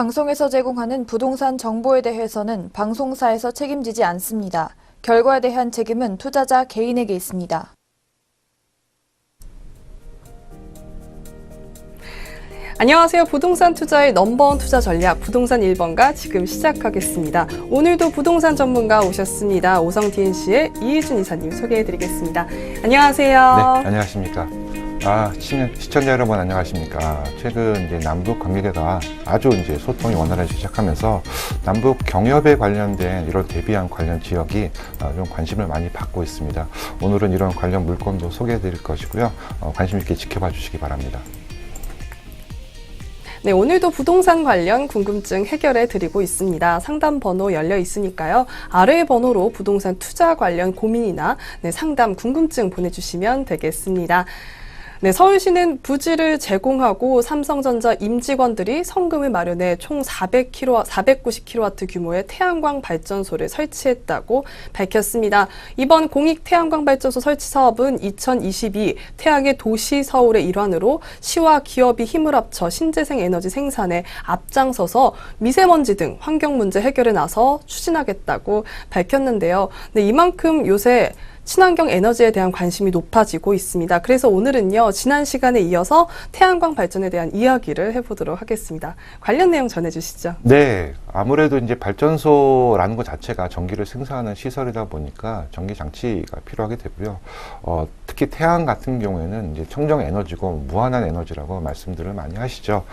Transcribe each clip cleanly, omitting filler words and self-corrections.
방송에서 제공하는 부동산 정보에 대해서는 방송사에서 책임지지 않습니다. 결과에 대한 책임은 투자자 개인에게 있습니다. 안녕하세요. 부동산 투자의 넘버원 투자 전략 부동산 1번가 지금 시작하겠습니다. 오늘도 부동산 전문가 오셨습니다. 오성 DNC의 이혜준 이사님 소개해드리겠습니다. 안녕하세요. 네, 안녕하십니까. 시청자 여러분 안녕하십니까. 최근 이제 남북 관계가 아주 이제 소통이 원활해지기 시작하면서 남북 경협에 관련된 이런 대비한 관련 지역이 좀 관심을 많이 받고 있습니다. 오늘은 이런 관련 물건도 소개해 드릴 것이고요. 관심 있게 지켜봐 주시기 바랍니다. 네, 오늘도 부동산 관련 궁금증 해결해 드리고 있습니다. 상담 번호 열려 있으니까요. 아래 번호로 부동산 투자 관련 고민이나 상담 궁금증 보내주시면 되겠습니다. 네, 서울시는 부지를 제공하고 삼성전자 임직원들이 성금을 마련해 총 490kW 규모의 태양광 발전소를 설치했다고 밝혔습니다. 이번 공익 태양광 발전소 설치 사업은 2022 태양의 도시 서울의 일환으로 시와 기업이 힘을 합쳐 신재생 에너지 생산에 앞장서서 미세먼지 등 환경 문제 해결에 나서 추진하겠다고 밝혔는데요. 네, 이만큼 요새 친환경 에너지에 대한 관심이 높아지고 있습니다. 그래서 오늘은요, 지난 시간에 이어서 태양광 발전에 대한 이야기를 해보도록 하겠습니다. 관련 내용 전해주시죠. 네, 아무래도 이제 발전소라는 것 자체가 전기를 생산하는 시설이다 보니까 전기 장치가 필요하게 되고요. 특히 태양 같은 경우에는 이제 청정 에너지고 무한한 에너지라고 말씀들을 많이 하시죠.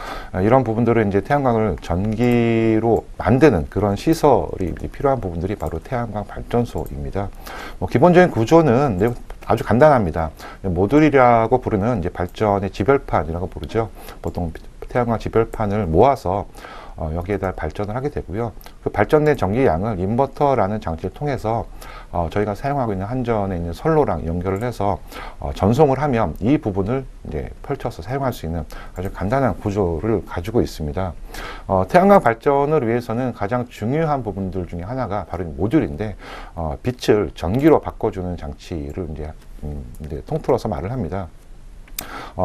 이런 부분들은 이제 태양광을 전기로 만드는 그런 시설이 필요한 부분들이 바로 태양광 발전소입니다. 기본적인 구조는 아주 간단합니다. 모듈이라고 부르는 이제 발전의 지별판이라고 부르죠. 보통 태양광 지별판을 모아서 여기에다 발전을 하게 되고요. 그 발전된 전기 양을 인버터라는 장치를 통해서 저희가 사용하고 있는 한전에 있는 선로랑 연결을 해서 전송을 하면 이 부분을 이제 펼쳐서 사용할 수 있는 아주 간단한 구조를 가지고 있습니다. 태양광 발전을 위해서는 가장 중요한 부분들 중에 하나가 바로 모듈인데 빛을 전기로 바꿔주는 장치를 이제 통틀어서 말을 합니다.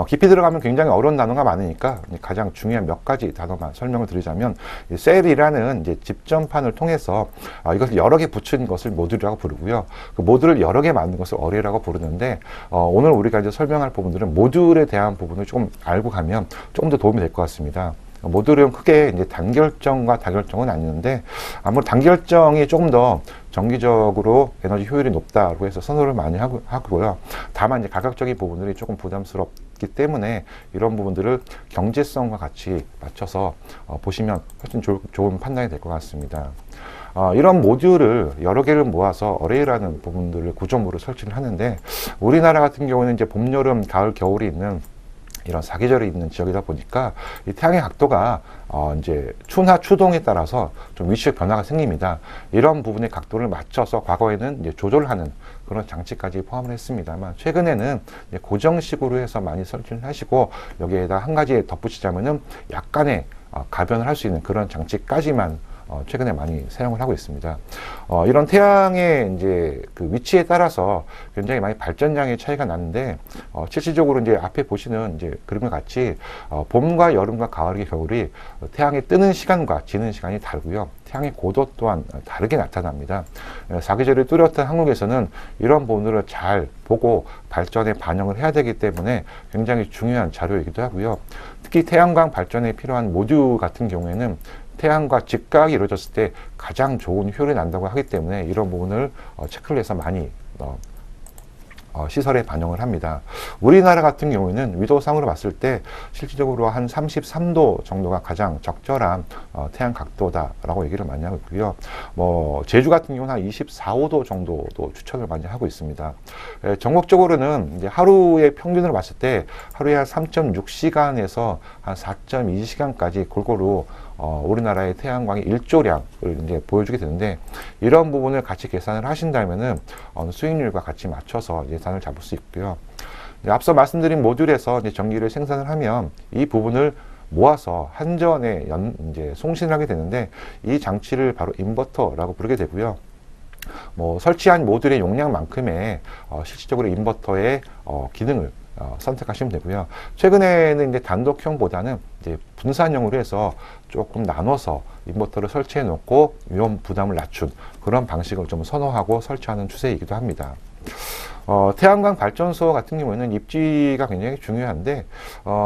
깊이 들어가면 굉장히 어려운 단어가 많으니까 가장 중요한 몇 가지 단어만 설명을 드리자면 셀이라는 이제 집전판을 통해서 이것을 여러 개 붙인 것을 모듈이라고 부르고요. 그 모듈을 여러 개 만든 것을 어레이라고 부르는데 오늘 우리가 이제 설명할 부분들은 모듈에 대한 부분을 조금 알고 가면 조금 더 도움이 될 것 같습니다. 모듈은 크게 이제 단결정과 다결정은 아니는데 아무래도 단결정이 조금 더 정기적으로 에너지 효율이 높다고 해서 선호를 많이 하고요. 다만 이제 가격적인 부분들이 조금 부담스럽기 때문에 이런 부분들을 경제성과 같이 맞춰서 보시면 훨씬 좋은 판단이 될 것 같습니다. 이런 모듈을 여러 개를 모아서 어레이라는 부분들을 구조물을 설치를 하는데 우리나라 같은 경우는 이제 봄, 여름, 가을, 겨울이 있는 이런 사계절이 있는 지역이다 보니까 이 태양의 각도가 이제 추나 추동에 따라서 좀 위치의 변화가 생깁니다. 이런 부분의 각도를 맞춰서 과거에는 이제 조절하는 그런 장치까지 포함을 했습니다만 최근에는 이제 고정식으로 해서 많이 설치를 하시고 여기에다 한 가지 덧붙이자면은 약간의 가변을 할 수 있는 그런 장치까지만 최근에 많이 사용을 하고 있습니다. 이런 태양의 이제 그 위치에 따라서 굉장히 많이 발전량의 차이가 나는데, 실질적으로 이제 앞에 보시는 이제 그림과 같이, 봄과 여름과 가을과 겨울이 태양이 뜨는 시간과 지는 시간이 다르고요. 태양의 고도 또한 다르게 나타납니다. 사계절이 뚜렷한 한국에서는 이런 부분들을 잘 보고 발전에 반영을 해야 되기 때문에 굉장히 중요한 자료이기도 하고요. 특히 태양광 발전에 필요한 모듈 같은 경우에는 태양과 직각이 이루어졌을 때 가장 좋은 효율이 난다고 하기 때문에 이런 부분을 체크를 해서 많이 시설에 반영을 합니다. 우리나라 같은 경우에는 위도상으로 봤을 때 실질적으로 한 33도 정도가 가장 적절한 태양 각도다라고 얘기를 많이 하고 있고요. 제주 같은 경우는 한 24, 5도 정도도 추천을 많이 하고 있습니다. 전국적으로는 이제 하루의 평균으로 봤을 때 하루에 한 3.6시간에서 한 4.2시간까지 골고루 우리나라의 태양광의 일조량을 이제 보여주게 되는데 이런 부분을 같이 계산을 하신다면은 수익률과 같이 맞춰서 예산을 잡을 수 있고요. 앞서 말씀드린 모듈에서 이제 전기를 생산을 하면 이 부분을 모아서 한전에 이제 송신을 하게 되는데 이 장치를 바로 인버터라고 부르게 되고요. 설치한 모듈의 용량만큼의 실질적으로 인버터의 기능을 선택하시면 되고요. 최근에는 이제 단독형보다는 이제 분산형으로 해서 조금 나눠서 인버터를 설치해 놓고 위험 부담을 낮춘 그런 방식을 좀 선호하고 설치하는 추세이기도 합니다. 태양광 발전소 같은 경우에는 입지가 굉장히 중요한데,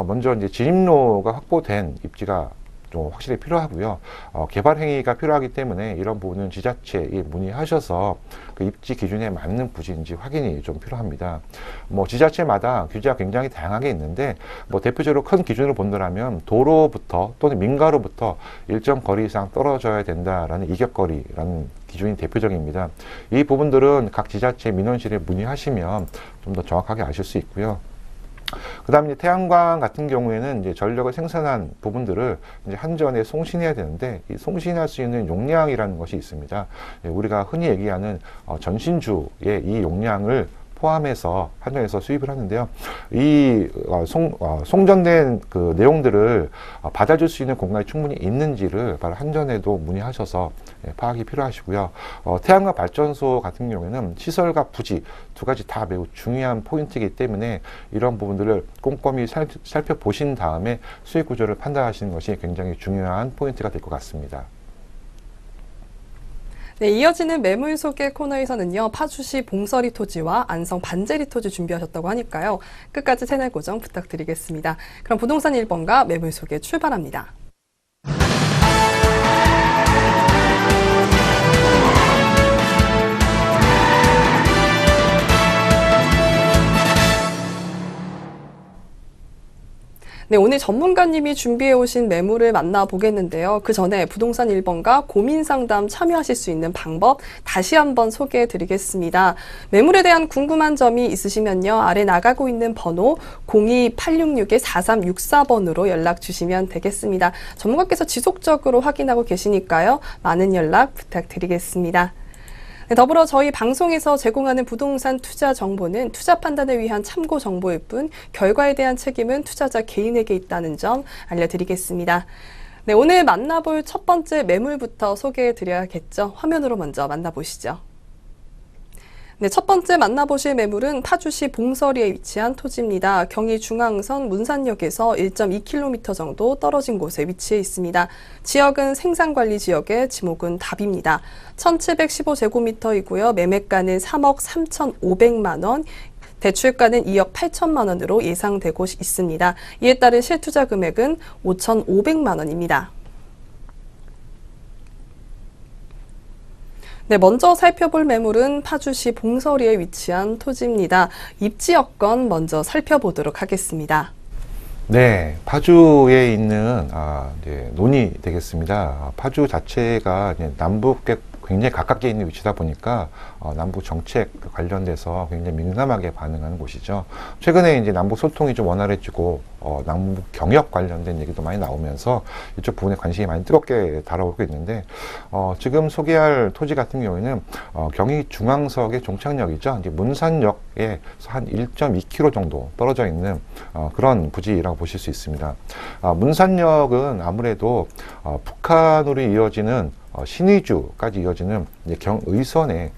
먼저 이제 진입로가 확보된 입지가 좀 확실히 필요하고요. 개발 행위가 필요하기 때문에 이런 부분은 지자체에 문의하셔서 그 입지 기준에 맞는 부지인지 확인이 좀 필요합니다. 뭐 지자체마다 규제가 굉장히 다양하게 있는데, 뭐 대표적으로 큰 기준으로 본다면 도로부터 또는 민가로부터 일정 거리 이상 떨어져야 된다라는 이격거리라는 기준이 대표적입니다. 이 부분들은 각 지자체 민원실에 문의하시면 좀 더 정확하게 아실 수 있고요. 그 다음에 태양광 같은 경우에는 이제 전력을 생산한 부분들을 이제 한전에 송신해야 되는데, 이 송신할 수 있는 용량이라는 것이 있습니다. 우리가 흔히 얘기하는 전신주의 이 용량을 포함해서 한전에서 수입을 하는데요. 이 송전된 그 내용들을 받아줄 수 있는 공간이 충분히 있는지를 바로 한전에도 문의하셔서 파악이 필요하시고요. 태양광 발전소 같은 경우에는 시설과 부지 두 가지 다 매우 중요한 포인트이기 때문에 이런 부분들을 꼼꼼히 살펴보신 다음에 수익 구조를 판단하시는 것이 굉장히 중요한 포인트가 될 것 같습니다. 네, 이어지는 매물 소개 코너에서는요, 파주시 봉서리 토지와 안성 반제리 토지 준비하셨다고 하니까요, 끝까지 채널 고정 부탁드리겠습니다. 그럼 부동산 1번가 매물 소개 출발합니다. 네, 오늘 전문가님이 준비해 오신 매물을 만나보겠는데요. 그 전에 부동산 1번가 고민 상담 참여하실 수 있는 방법 다시 한번 소개해 드리겠습니다. 매물에 대한 궁금한 점이 있으시면요, 아래 나가고 있는 번호 02-866-4364번으로 연락 주시면 되겠습니다. 전문가께서 지속적으로 확인하고 계시니까요, 많은 연락 부탁드리겠습니다. 네, 더불어 저희 방송에서 제공하는 부동산 투자 정보는 투자 판단을 위한 참고 정보일 뿐 결과에 대한 책임은 투자자 개인에게 있다는 점 알려드리겠습니다. 네, 오늘 만나볼 첫 번째 매물부터 소개해드려야겠죠. 화면으로 먼저 만나보시죠. 네, 첫 번째 만나보실 매물은 파주시 봉서리에 위치한 토지입니다. 경의 중앙선 문산역에서 1.2km 정도 떨어진 곳에 위치해 있습니다. 지역은 생산관리 지역의 지목은 답입니다. 1715제곱미터이고요. 매매가는 3억 3,500만 원, 대출가는 2억 8천만 원으로 예상되고 있습니다. 이에 따른 실투자 금액은 5,500만 원입니다. 네, 먼저 살펴볼 매물은 파주시 봉서리에 위치한 토지입니다. 입지 여건 먼저 살펴보도록 하겠습니다. 네, 파주에 있는 논이 되겠습니다. 파주 자체가 남북에 굉장히 가깝게 있는 위치다 보니까 남북 정책 관련돼서 굉장히 민감하게 반응하는 곳이죠. 최근에 이제 남북 소통이 좀 원활해지고 남북 경협 관련된 얘기도 많이 나오면서 이쪽 부분에 관심이 많이 뜨겁게 달아오고 있는데, 지금 소개할 토지 같은 경우에는 경의 중앙석의 종착역이죠. 이제 문산역에서 한 1.2km 정도 떨어져 있는 그런 부지라고 보실 수 있습니다. 문산역은 아무래도 북한으로 이어지는 신의주까지 이어지는 이제 경의선의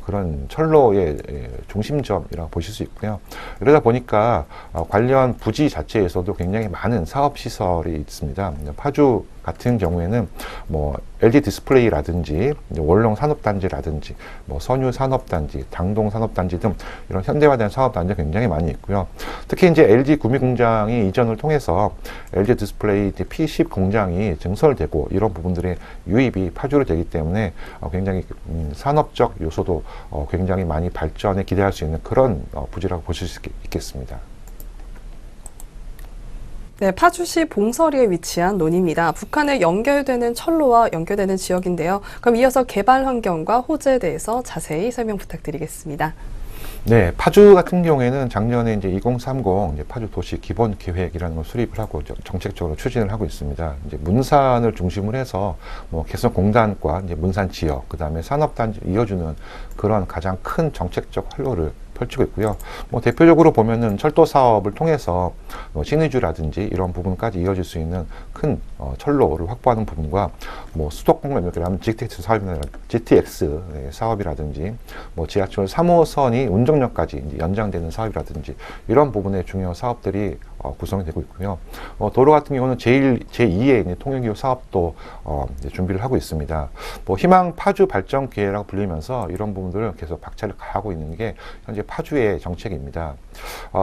그런 철로의 중심점이라고 보실 수 있고요. 이러다 보니까 관련 부지 자체에서도 굉장히 많은 사업 시설이 있습니다. 파주 같은 경우에는 뭐 LG 디스플레이라든지 월롱 산업단지라든지 뭐 선유 산업단지, 당동 산업단지 등 이런 현대화된 산업단지가 굉장히 많이 있고요. 특히 이제 LG 구미공장이 이전을 통해서 LG 디스플레이 P10 공장이 증설되고 이런 부분들의 유입이 파주로 되기 때문에 굉장히 산업적 요소도 굉장히 많이 발전에 기대할 수 있는 그런 부지라고 보실 수 있겠습니다. 네, 파주시 봉서리에 위치한 논입니다. 북한에 연결되는 철로와 연결되는 지역인데요. 그럼 이어서 개발 환경과 호재에 대해서 자세히 설명 부탁드리겠습니다. 네, 파주 같은 경우에는 작년에 이제 2030 이제 파주 도시 기본 계획이라는 걸 수립을 하고 정책적으로 추진을 하고 있습니다. 이제 문산을 중심으로 해서 뭐 개성 공단과 이제 문산 지역, 그 다음에 산업단지 이어주는 그런 가장 큰 정책적 활로를 펼치고 있고요. 뭐 대표적으로 보면은 철도 사업을 통해서 신의주라든지 이런 부분까지 이어질 수 있는 큰 철로를 확보하는 부분과 뭐 수도권 연결하면 GTX 사업이라든지 뭐 지하철 3호선이 운정역까지 이제 연장되는 사업이라든지 이런 부분의 중요한 사업들이 구성이 되고 있고요. 도로 같은 경우는 제2의 통일기호 사업도 이제 준비를 하고 있습니다. 뭐 희망 파주 발전 기회라고 불리면서 이런 부분들을 계속 박차를 가하고 있는 게 현재 파주의 정책입니다.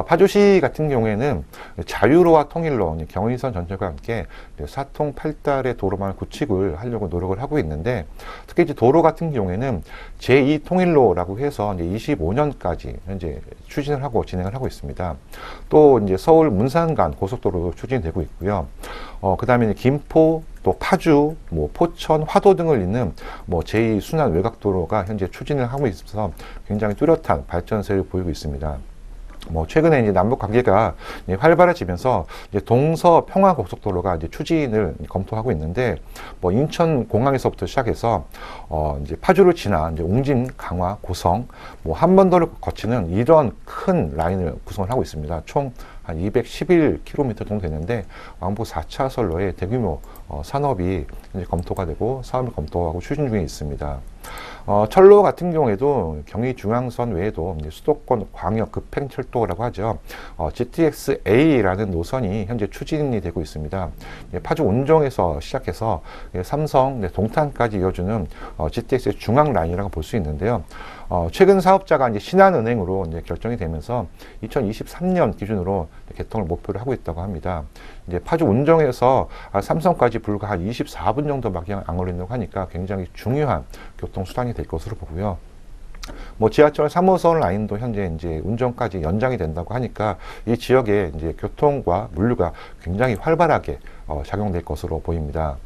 파주시 같은 경우에는 자유로와 통일로 경의선 전철과 함께 사통 8달의 도로망을 구축을 하려고 노력을 하고 있는데 특히 이제 도로 같은 경우에는 제2 통일로라고 해서 이제 25년까지 현재 추진을 하고 진행을 하고 있습니다. 또 이제 서울 문산 간 고속도로도 추진되고 있고요. 그 다음에 김포, 또 파주, 뭐 포천, 화도 등을 잇는 뭐 제2 순환 외곽도로가 현재 추진을 하고 있어서 굉장히 뚜렷한 발전세를 보이고 있습니다. 뭐 최근에 이제 남북 관계가 활발해지면서 이제 동서 평화 고속도로가 이제 추진을 검토하고 있는데 뭐 인천 공항에서부터 시작해서 이제 파주를 지나 이제 웅진, 강화, 고성, 뭐 한반도를 거치는 이런 큰 라인을 구성을 하고 있습니다. 총 한 211km 정도 되는데 왕복 4차선로의 대규모 산업이 이제 검토가 되고 사업을 검토하고 추진 중에 있습니다. 철로 같은 경우에도 경의중앙선 외에도 이제 수도권 광역 급행철도라고 하죠. GTX-A라는 노선이 현재 추진이 되고 있습니다. 파주 운정에서 시작해서 삼성, 동탄까지 이어주는 GTX의 중앙 라인이라고 볼 수 있는데요. 최근 사업자가 이제 신한은행으로 이제 결정이 되면서 2023년 기준으로 개통을 목표로 하고 있다고 합니다. 이제 파주 운정에서 삼성까지 불과 한 24분 정도밖에 안 걸린다고 하니까 굉장히 중요한 교통수단이 될 것으로 보고요. 뭐 지하철 3호선 라인도 현재 이제 운정까지 연장이 된다고 하니까 이 지역에 이제 교통과 물류가 굉장히 활발하게 작용될 것으로 보입니다.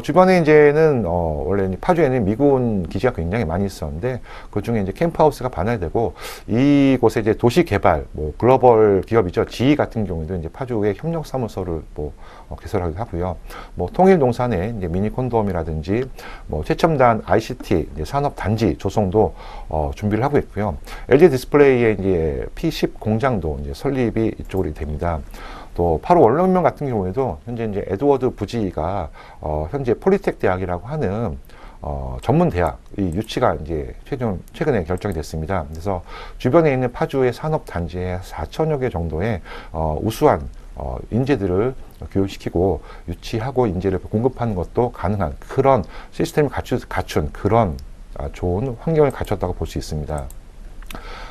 주변에 이제는 원래 파주에는 미군 기지가 굉장히 많이 있었는데 그 중에 이제 캠프하우스가 반환되고 이곳에 이제 도시 개발 뭐 글로벌 기업이죠 GE 같은 경우에도 이제 파주에 협력 사무소를 뭐 개설하기도 하고요. 뭐 통일동산에 이제 미니 콘돔이라든지 뭐 최첨단 ICT 이제 산업 단지 조성도 준비를 하고 있고요. LG 디스플레이의 이제 P10 공장도 이제 설립이 이쪽으로 됩니다. 또 8호 원룸명 같은 경우에도 현재 이제 에드워드 부지가 현재 폴리텍 대학이라고 하는 전문 대학 이 유치가 이제 최근에 결정이 됐습니다. 그래서 주변에 있는 파주의 산업 단지에 4천여 개 정도의 우수한 인재들을 교육시키고 유치하고 인재를 공급하는 것도 가능한 그런 시스템을 갖춘 그런 좋은 환경을 갖췄다고 볼 수 있습니다.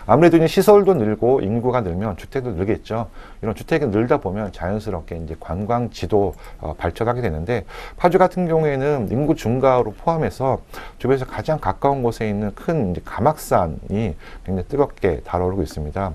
아무래도 이제 시설도 늘고 인구가 늘면 주택도 늘겠죠. 이런 주택이 늘다 보면 자연스럽게 이제 관광지도 발전하게 되는데 파주 같은 경우에는 인구 증가로 포함해서 주변에서 가장 가까운 곳에 있는 큰 이제 가막산이 굉장히 뜨겁게 달아오르고 있습니다.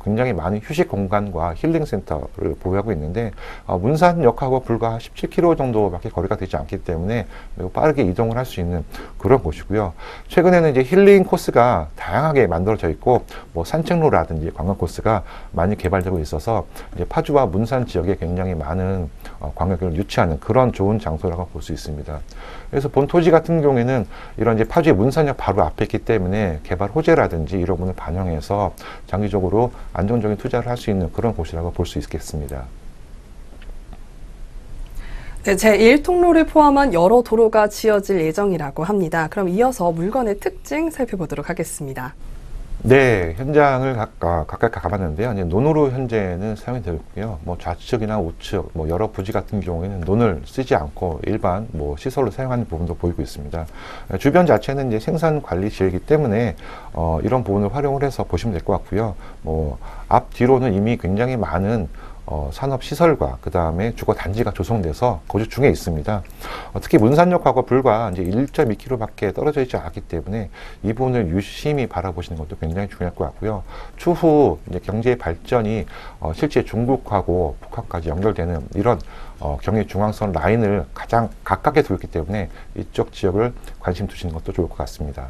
굉장히 많은 휴식 공간과 힐링 센터를 보유하고 있는데 문산역하고 불과 17km 정도밖에 거리가 되지 않기 때문에 매우 빠르게 이동을 할 수 있는 그런 곳이고요. 최근에는 이제 힐링 코스가 다양하게 만들어져 있고 뭐 산책로라든지 관광 코스가 많이 개발되고 있어서 이제 파주와 문산 지역에 굉장히 많은 관광객을 유치하는 그런 좋은 장소라고 볼 수 있습니다. 그래서 본 토지 같은 경우에는 이런 이제 파주의 문산역 바로 앞에 있기 때문에 개발 호재라든지 이런 부분을 반영해서 장기적으로 안정적인 투자를 할 수 있는 그런 곳이라고 볼 수 있겠습니다. 네, 제1통로를 포함한 여러 도로가 지어질 예정이라고 합니다. 그럼 이어서 물건의 특징 살펴보도록 하겠습니다. 네, 현장을 가까이 가봤는데요. 이제 논으로 현재는 사용이 되고 있고요. 뭐 좌측이나 우측, 뭐 여러 부지 같은 경우에는 논을 쓰지 않고 일반 뭐 시설로 사용하는 부분도 보이고 있습니다. 주변 자체는 이제 생산 관리 지역이기 때문에 이런 부분을 활용을 해서 보시면 될 것 같고요. 뭐 앞 뒤로는 이미 굉장히 많은 산업 시설과 그 다음에 주거 단지가 조성돼서 거주 중에 있습니다. 특히 문산역하고 불과 이제 1.2km밖에 떨어져 있지 않기 때문에 이 부분을 유심히 바라보시는 것도 굉장히 중요할 것 같고요. 추후 이제 경제 발전이 실제 중국하고 북한까지 연결되는 이런 경의 중앙선 라인을 가장 가깝게 두고 있기 때문에 이쪽 지역을 관심 두시는 것도 좋을 것 같습니다.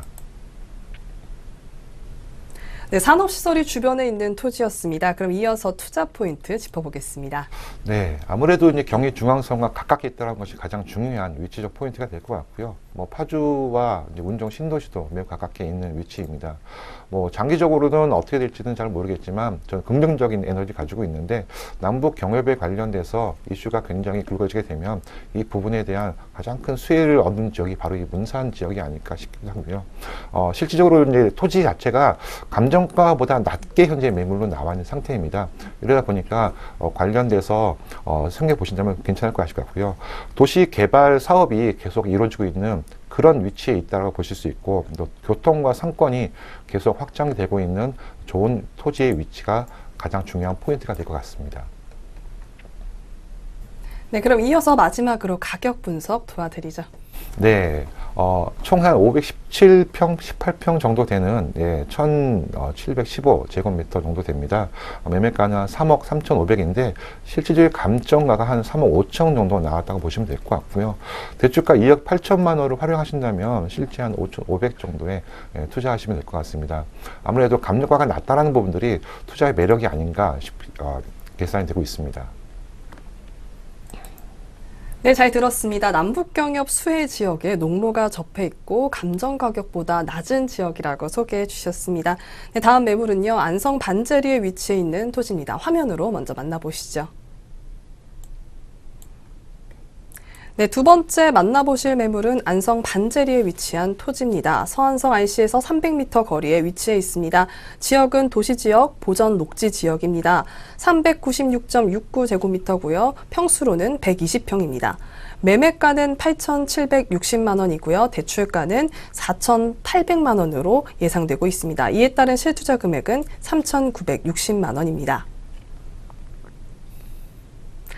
네, 산업시설이 주변에 있는 토지였습니다. 그럼 이어서 투자 포인트 짚어보겠습니다. 네, 아무래도 이제 경의 중앙선과 가깝게 있다는 것이 가장 중요한 위치적 포인트가 될 것 같고요. 뭐 파주와 이제 운정 신도시도 매우 가깝게 있는 위치입니다. 뭐 장기적으로는 어떻게 될지는 잘 모르겠지만 저는 긍정적인 에너지 가지고 있는데 남북 경협에 관련돼서 이슈가 굉장히 굵어지게 되면 이 부분에 대한 가장 큰 수혜를 얻는 지역이 바로 이 문산 지역이 아닐까 싶기도 하고요. 실질적으로 이제 토지 자체가 감정가보다 낮게 현재 매물로 나와 있는 상태입니다. 이러다 보니까 관련돼서 생각해 보신다면 괜찮을 것 같고요. 도시 개발 사업이 계속 이루어지고 있는 그런 위치에 있다고 보실 수 있고, 또 교통과 상권이 계속 확장되고 있는 좋은 토지의 위치가 가장 중요한 포인트가 될 것 같습니다. 네, 그럼 이어서 마지막으로 가격 분석 도와드리죠. 네, 총 한 517평, 18평 정도 되는 1715제곱미터 정도 됩니다. 매매가는 한 3억 3,500인데 실질적인 감정가가 한 3억 5천 정도 나왔다고 보시면 될 것 같고요. 대출가 2억 8천만 원을 활용하신다면 실제 한 5,500 정도에 투자하시면 될 것 같습니다. 아무래도 감정가가 낮다라는 부분들이 투자의 매력이 아닌가 계산이 되고 있습니다. 네, 잘 들었습니다. 남북경협 수해 지역에 농로가 접해 있고 감정 가격보다 낮은 지역이라고 소개해 주셨습니다. 네, 다음 매물은요, 안성 반제리에 위치해 있는 토지입니다. 화면으로 먼저 만나보시죠. 네, 두 번째 만나보실 매물은 안성 반제리에 위치한 토지입니다. 서안성 IC에서 300m 거리에 위치해 있습니다. 지역은 도시지역, 보전 녹지 지역입니다. 396.69제곱미터고요. 평수로는 120평입니다. 매매가는 8,760만 원이고요. 대출가는 4,800만 원으로 예상되고 있습니다. 이에 따른 실투자 금액은 3,960만 원입니다.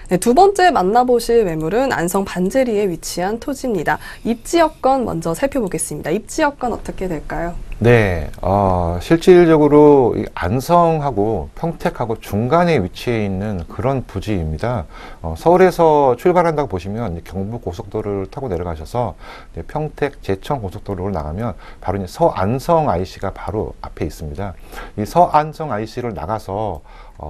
네, 두 번째 만나보실 매물은 안성 반제리에 위치한 토지입니다. 입지 여건 먼저 살펴보겠습니다. 입지 여건 어떻게 될까요? 네, 실질적으로 이 안성하고 평택하고 중간에 위치해 있는 그런 부지입니다. 서울에서 출발한다고 보시면 경부 고속도로를 타고 내려가셔서 평택 제천 고속도로로 나가면 바로 이제 서안성 IC가 바로 앞에 있습니다. 이 서안성 IC를 나가서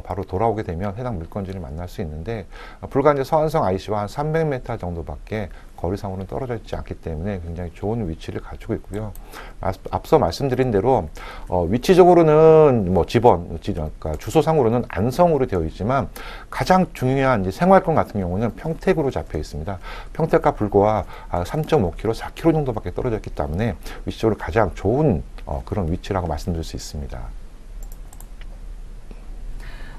바로 돌아오게 되면 해당 물건지를 만날 수 있는데, 불과 이제 서안성 IC와 한 300m 정도밖에 거리상으로는 떨어져 있지 않기 때문에 굉장히 좋은 위치를 가지고 있고요. 앞서 말씀드린 대로 위치적으로는 뭐 그러니까 주소상으로는 안성으로 되어 있지만 가장 중요한 이제 생활권 같은 경우는 평택으로 잡혀 있습니다. 평택과 불과 3.5km, 4km 정도밖에 떨어져 있기 때문에 위치적으로 가장 좋은 그런 위치라고 말씀드릴 수 있습니다.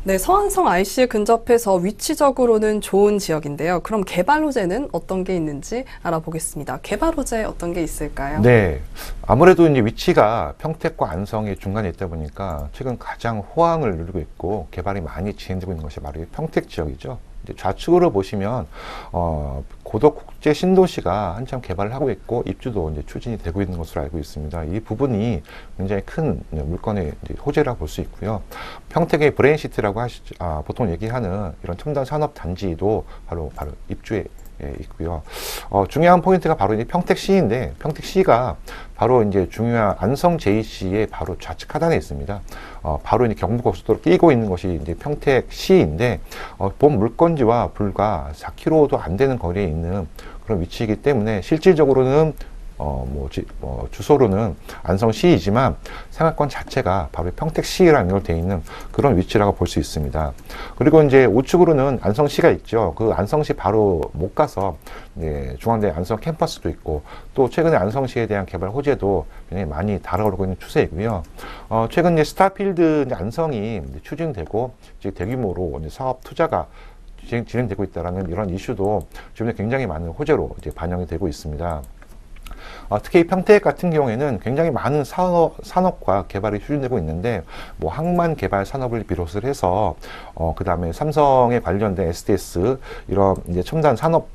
네, 서안성 IC에 근접해서 위치적으로는 좋은 지역인데요. 그럼 개발 호재는 어떤 게 있는지 알아보겠습니다. 개발 호재 어떤 게 있을까요? 네, 아무래도 이제 위치가 평택과 안성의 중간에 있다 보니까 최근 가장 호황을 누리고 있고 개발이 많이 진행되고 있는 것이 바로 평택 지역이죠. 좌측으로 보시면 고덕국제 신도시가 한참 개발을 하고 있고 입주도 이제 추진이 되고 있는 것으로 알고 있습니다. 이 부분이 굉장히 큰 물건의 호재라고 볼 수 있고요. 평택의 브레인시티라고 보통 얘기하는 이런 첨단 산업 단지도 바로 입주에 있고요. 중요한 포인트가 바로 이제 평택시인데, 평택시가 바로 이제 중요한 안성 JC의 바로 좌측 하단에 있습니다. 바로 이제 경부고속도로 끼고 있는 것이 이제 평택시인데, 본 물건지와 불과 4km도 안 되는 거리에 있는 그런 위치이기 때문에 실질적으로는 주소로는 안성시이지만 생활권 자체가 바로 평택시랑 연결되어 있는 그런 위치라고 볼 수 있습니다. 그리고 이제 우측으로는 안성시가 있죠. 그 안성시 바로 못 가서 중앙대 안성 캠퍼스도 있고, 또 최근에 안성시에 대한 개발 호재도 굉장히 많이 다가오고 있는 추세이고요. 최근 이제 스타필드 이제 안성이 이제 추진되고 이제 대규모로 이제 사업 투자가 진행되고 있다라는 이런 이슈도 지금 굉장히 많은 호재로 이제 반영이 되고 있습니다. 특히 평택 같은 경우에는 굉장히 많은 산업과 개발이 추진되고 있는데, 뭐 항만 개발 산업을 비롯을 해서 그 다음에 삼성에 관련된 SDS 이런 이제 첨단 산업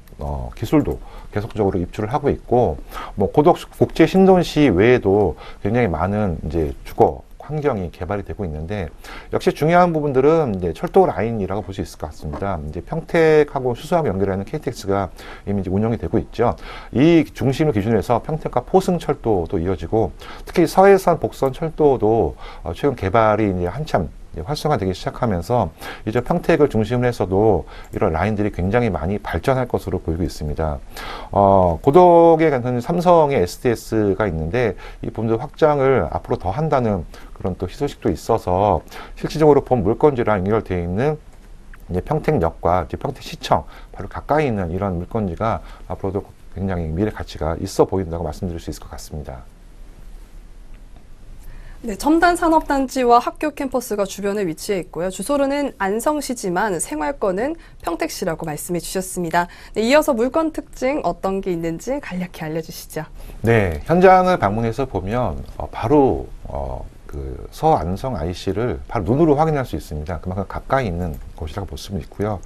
기술도 계속적으로 입주를 하고 있고, 뭐 고덕국제 신도시 외에도 굉장히 많은 이제 주거 환경이 개발이 되고 있는데, 역시 중요한 부분들은 이제 철도 라인이라고 볼 수 있을 것 같습니다. 이제 평택하고 수서하고 연결하는 KTX가 이미 이제 운영이 되고 있죠. 이 중심을 기준으로 해서 평택과 포승 철도도 이어지고, 특히 서해선 복선 철도도 최근 개발이 이제 한참 이제 활성화되기 시작하면서 이제 평택을 중심으로 해서도 이런 라인들이 굉장히 많이 발전할 것으로 보이고 있습니다. 고덕에 같은 삼성의 SDS가 있는데 이 부분들 확장을 앞으로 더 한다는 그런 또 희소식도 있어서 실질적으로 본 물건지랑 연결되어 있는 이제 평택역과 이제 평택시청 바로 가까이 있는 이런 물건지가 앞으로도 굉장히 미래 가치가 있어 보인다고 말씀드릴 수 있을 것 같습니다. 네, 첨단 산업단지와 학교 캠퍼스가 주변에 위치해 있고요. 주소로는 안성시지만 생활권은 평택시라고 말씀해 주셨습니다. 네, 이어서 물건 특징 어떤 게 있는지 간략히 알려주시죠. 네, 현장을 방문해서 보면 바로 그 서안성 IC를 바로 눈으로 확인할 수 있습니다. 그만큼 가까이 있는 곳이라고 볼 수 있고요.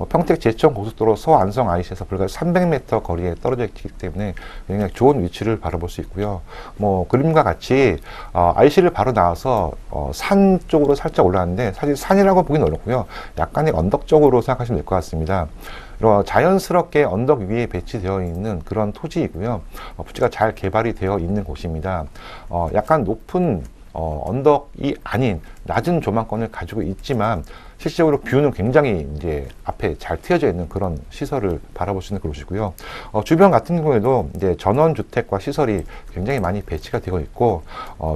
평택 제천 고속도로 서안성 IC에서 불과 300m 거리에 떨어져 있기 때문에 굉장히 좋은 위치를 바라볼 수 있고요. 그림과 같이 IC를 바로 나와서 산 쪽으로 살짝 올라왔는데 사실 산이라고 보기는 어렵고요. 약간의 언덕 쪽으로 생각하시면 될 것 같습니다. 자연스럽게 언덕 위에 배치되어 있는 그런 토지이고요. 부지가 잘 개발이 되어 있는 곳입니다. 약간 높은 언덕이 아닌 낮은 조망권을 가지고 있지만 실질적으로 뷰는 굉장히 이제 앞에 잘 트여져 있는 그런 시설을 바라볼 수 있는 곳이고요. 주변 같은 경우에도 이제 전원주택과 시설이 굉장히 많이 배치가 되어 있고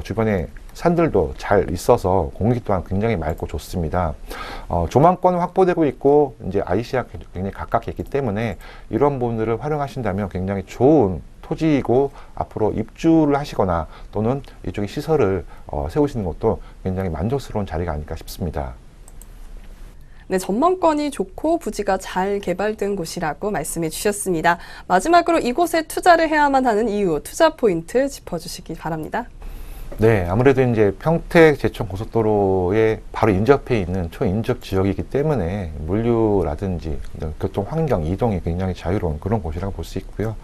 주변에 산들도 잘 있어서 공기 또한 굉장히 맑고 좋습니다. 조망권은 확보되고 있고 이제 IC와 굉장히 가깝게 있기 때문에 이런 부분들을 활용하신다면 굉장히 좋은 토지이고 앞으로 입주를 하시거나 또는 이쪽에 시설을 세우시는 것도 굉장히 만족스러운 자리가 아닐까 싶습니다. 네, 전망권이 좋고 부지가 잘 개발된 곳이라고 말씀해 주셨습니다. 마지막으로 이곳에 투자를 해야만 하는 이유, 투자 포인트 짚어주시기 바랍니다. 네, 아무래도 이제 평택 제천 고속도로에 바로 인접해 있는 초인접 지역이기 때문에 물류라든지 교통 환경 이동이 굉장히 자유로운 그런 곳이라고 볼 수 있고요.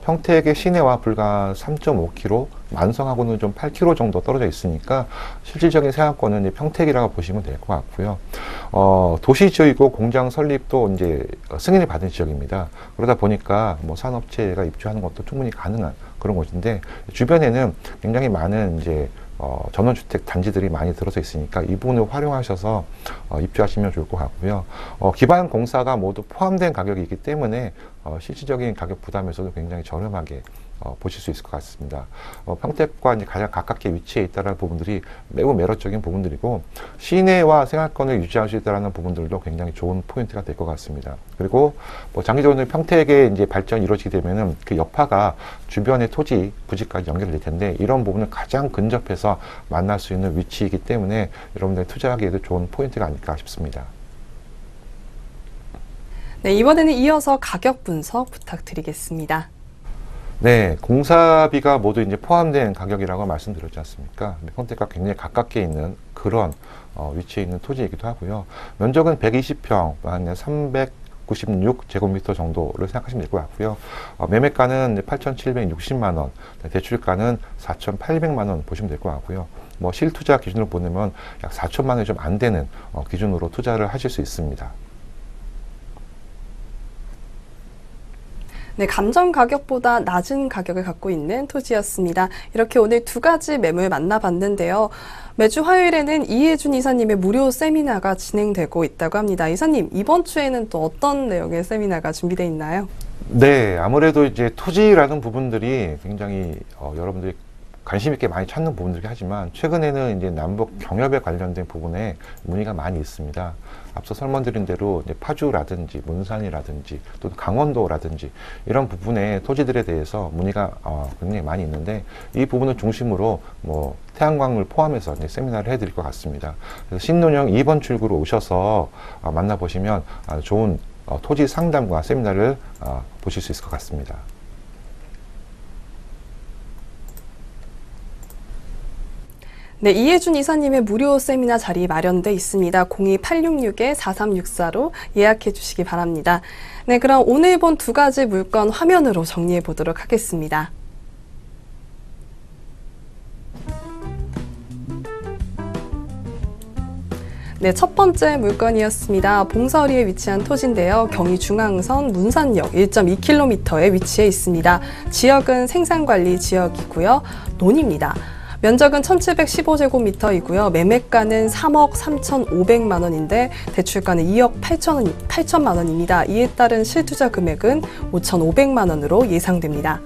평택의 시내와 불과 3.5km, 만성하고는 좀 8km 정도 떨어져 있으니까 실질적인 생활권은 이제 평택이라고 보시면 될 것 같고요. 도시 지역이고 공장 설립도 이제 승인을 받은 지역입니다. 그러다 보니까 산업체가 입주하는 것도 충분히 가능한 그런 곳인데 주변에는 굉장히 많은 이제 전원주택 단지들이 많이 들어서 있으니까 이 부분을 활용하셔서 입주하시면 좋을 것 같고요. 기반 공사가 모두 포함된 가격이기 때문에 실질적인 가격 부담에서도 굉장히 저렴하게 보실 수 있을 것 같습니다. 평택과 이제 가장 가깝게 위치해 있다는 부분들이 매우 매력적인 부분들이고 시내와 생활권을 유지할 수 있다는 부분들도 굉장히 좋은 포인트가 될 것 같습니다. 그리고 장기적으로 평택의 이제 발전이 이루어지게 되면은 그 여파가 주변의 토지, 부지까지 연결될 텐데 이런 부분을 가장 근접해서 만날 수 있는 위치이기 때문에 여러분들 투자하기에도 좋은 포인트가 아닐까 싶습니다. 네, 이번에는 이어서 가격 분석 부탁드리겠습니다. 네, 공사비가 모두 이제 포함된 가격이라고 말씀드렸지 않습니까? 평택과 굉장히 가깝게 있는 그런 위치에 있는 토지이기도 하고요. 면적은 120평, 한 396제곱미터 정도를 생각하시면 될 것 같고요. 매매가는 8,760만 원, 대출가는 4,800만 원 보시면 될 것 같고요. 실투자 기준으로 보면 약 4천만 원이 좀 안 되는 기준으로 투자를 하실 수 있습니다. 네, 감정 가격보다 낮은 가격을 갖고 있는 토지였습니다. 이렇게 오늘 두 가지 매물 만나봤는데요. 매주 화요일에는 이혜준 이사님의 무료 세미나가 진행되고 있다고 합니다. 이사님, 이번 주에는 또 어떤 내용의 세미나가 준비되어 있나요? 네, 아무래도 이제 토지라는 부분들이 굉장히 여러분들이 관심 있게 많이 찾는 부분들이긴 하지만 최근에는 이제 남북 경협에 관련된 부분에 문의가 많이 있습니다. 앞서 설명드린 대로 이제 파주라든지 문산이라든지 또 강원도라든지 이런 부분의 토지들에 대해서 문의가 굉장히 많이 있는데 이 부분을 중심으로 태양광을 포함해서 이제 세미나를 해드릴 것 같습니다. 그래서 신논형 2번 출구로 오셔서 만나보시면 좋은 토지 상담과 세미나를 보실 수 있을 것 같습니다. 네, 이혜준 이사님의 무료 세미나 자리 마련돼 있습니다. 02-866-4364로 예약해 주시기 바랍니다. 네, 그럼 오늘 본 두 가지 물건 화면으로 정리해 보도록 하겠습니다. 네, 첫 번째 물건이었습니다. 봉서리에 위치한 토지인데요. 경의중앙선 문산역 1.2km에 위치해 있습니다. 지역은 생산관리 지역이고요. 논입니다. 면적은 1715제곱미터이고요. 매매가는 3억 3,500만 원인데 대출가는 2억 8천만 원입니다. 이에 따른 실투자 금액은 5,500만 원으로 예상됩니다.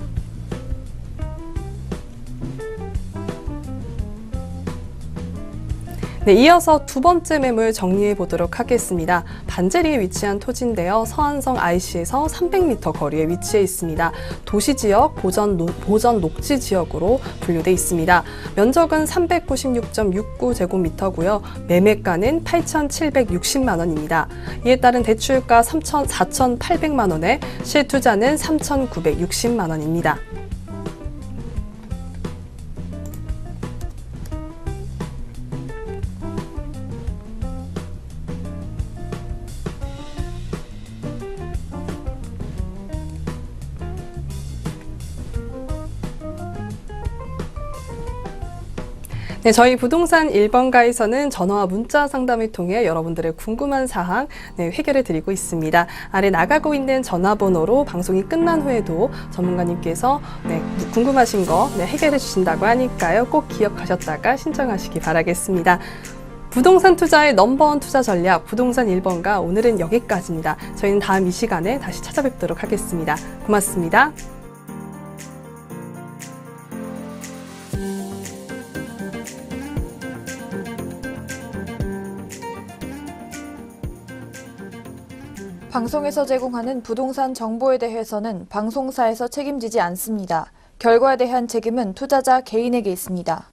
네, 이어서 두 번째 매물 정리해 보도록 하겠습니다. 반제리에 위치한 토지인데요. 서안성 IC에서 300m 거리에 위치해 있습니다. 도시지역, 보전 녹지 지역으로 분류돼 있습니다. 면적은 396.69제곱미터고요. 매매가는 8,760만 원입니다. 이에 따른 대출가 4,800만 원에 실투자는 3,960만 원입니다. 네, 저희 부동산 1번가에서는 전화와 문자 상담을 통해 여러분들의 궁금한 사항 해결해 드리고 있습니다. 아래 나가고 있는 전화번호로 방송이 끝난 후에도 전문가님께서 궁금하신 거 해결해 주신다고 하니까요. 꼭 기억하셨다가 신청하시기 바라겠습니다. 부동산 투자의 넘버원 투자 전략 부동산 1번가 오늘은 여기까지입니다. 저희는 다음 이 시간에 다시 찾아뵙도록 하겠습니다. 고맙습니다. 방송에서 제공하는 부동산 정보에 대해서는 방송사에서 책임지지 않습니다. 결과에 대한 책임은 투자자 개인에게 있습니다.